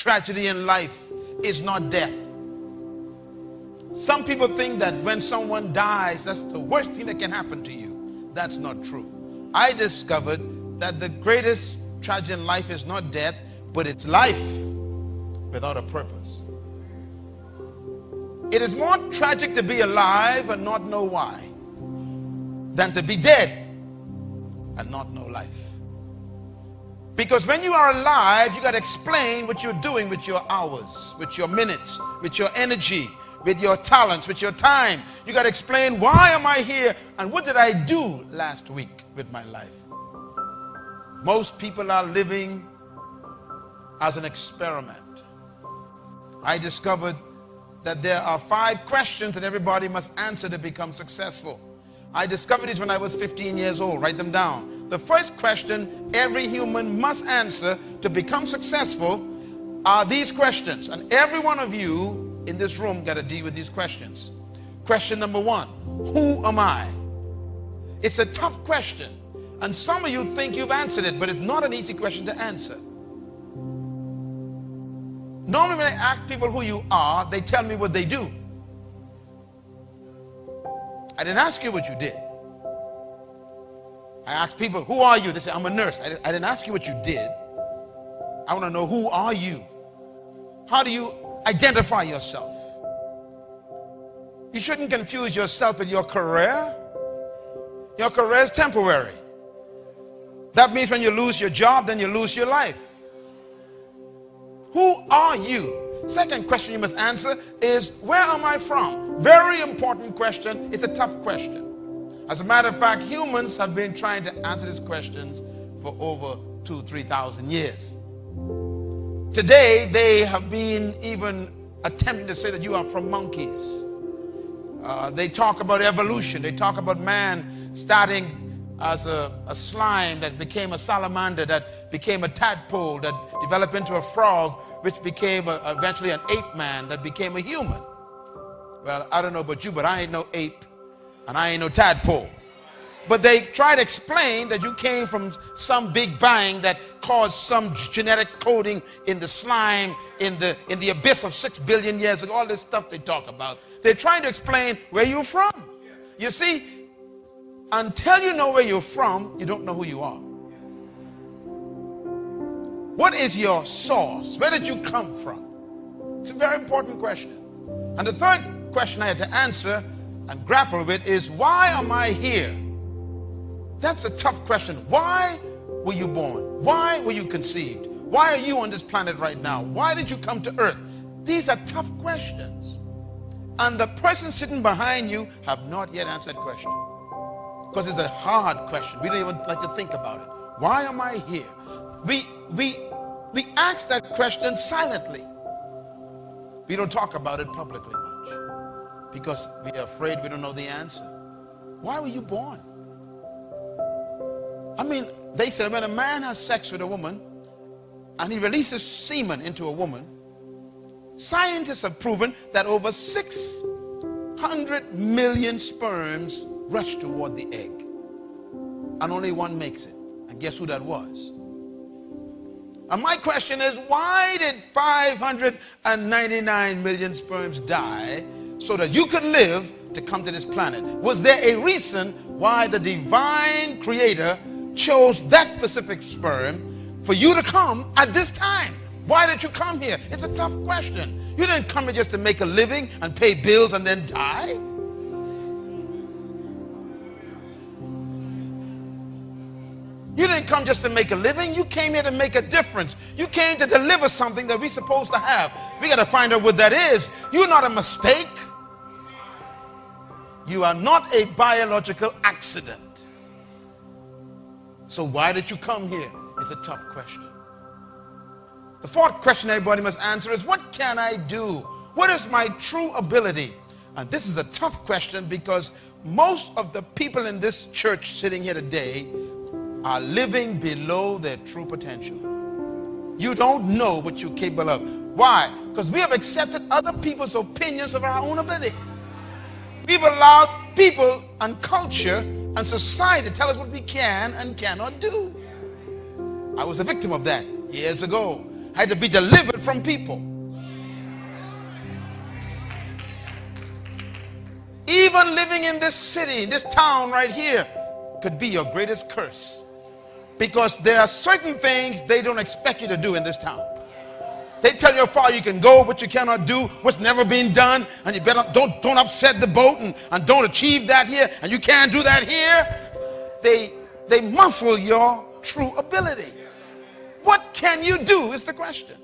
tragedy in life is not death. Some people think that when someone dies, that's the worst thing that can happen to you. That's not true. I discovered that the greatest tragedy in life is not death, but it's life without a purpose. It is more tragic to be alive and not know why than to be dead and not know life. Because when you are alive, you got to explain what you're doing with your hours, with your minutes, with your energy, with your talents, with your time. You got to explain, why am I here and what did I do last week with my life? Most people are living as an experiment. I discovered that there are 5 questions that everybody must answer to become successful. I discovered these when I was 15 years old. Write them down. The first question every human must answer to become successful are these questions. And every one of you in this room got to deal with these questions. Question number 1, who am I? It's a tough question. And some of you think you've answered it, but it's not an easy question to answer. Normally when I ask people who you are, they tell me what they do. I didn't ask you what you did. I asked people, who are you? They say, I'm a nurse. I didn't ask you what you did. I want to know, who are you? How do you identify yourself? You shouldn't confuse yourself with your career. Your career is temporary. That means when you lose your job, then you lose your life. Who are you? Second question you must answer is, where am I from? Very important question. It's a tough question. As a matter of fact, humans have been trying to answer these questions for over 2,000-3,000 years. Today, they have been even attempting to say that you are from monkeys. They talk about evolution. They talk about man starting as a slime that became a salamander, that became a tadpole, that developed into a frog, which became eventually an ape man, that became a human. Well, I don't know about you, but I ain't no ape and I ain't no tadpole. But they try to explain that you came from some big bang that caused some genetic coding in the slime, in the abyss of 6 billion years ago. All this stuff they talk about. They're trying to explain where you're from. You see, until you know where you're from, you don't know who you are. What is your source? Where did you come from? It's a very important question. And the third question I had to answer and grapple with is, why am I here? That's a tough question. Why were you born? Why were you conceived? Why are you on this planet right now? Why did you come to earth? These are tough questions. And the person sitting behind you have not yet answered that question. Because it's a hard question. We don't even like to think about it. Why am I here? We ask that question silently. We don't talk about it publicly much because we are afraid we don't know the answer. Why were you born? I mean, they said when a man has sex with a woman and he releases semen into a woman, scientists have proven that over 600 million sperms rush toward the egg. And only one makes it. And guess who that was? And my question is, why did 599 million sperms die so that you could live to come to this planet? Was there a reason why the divine creator chose that specific sperm for you to come at this time? Why did you come here? It's a tough question. You didn't come here just to make a living and pay bills and then die. You didn't come just to make a living. You came here to make a difference. You came to deliver something that we're supposed to have. We got to find out what that is. You're not a mistake. You are not a biological accident. So why did you come here? It's a tough question. The fourth question everybody must answer is, what can I do? What is my true ability? And this is a tough question because most of the people in this church sitting here today are living below their true potential. You don't know what you're capable of. Why? Because we have accepted other people's opinions of our own ability. We've allowed people and culture and society to tell us what we can and cannot do. I was a victim of that years ago. I had to be delivered from people. Even living in this city, this town right here, could be your greatest curse. Because there are certain things they don't expect you to do in this town. They tell you how far you can go, what you cannot do, what's never been done, and you better don't upset the boat and don't achieve that here, and you can't do that here. They muffle your true ability. What can you do is the question.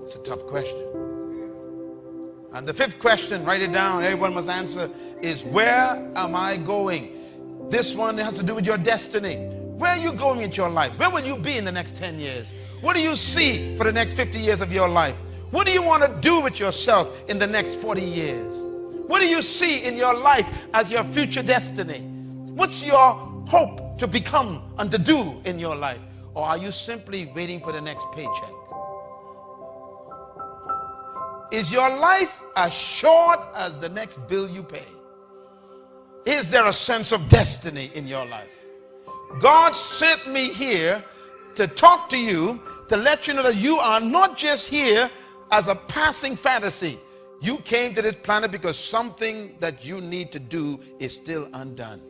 It's a tough question. And the fifth question, write it down, everyone must answer, is where am I going? This one has to do with your destiny. Where are you going in your life? Where will you be in the next 10 years? What do you see for the next 50 years of your life? What do you want to do with yourself in the next 40 years? What do you see in your life as your future destiny? What's your hope to become and to do in your life? Or are you simply waiting for the next paycheck? Is your life as short as the next bill you pay? Is there a sense of destiny in your life? God sent me here to talk to you, to let you know that you are not just here as a passing fantasy. You came to this planet because something that you need to do is still undone.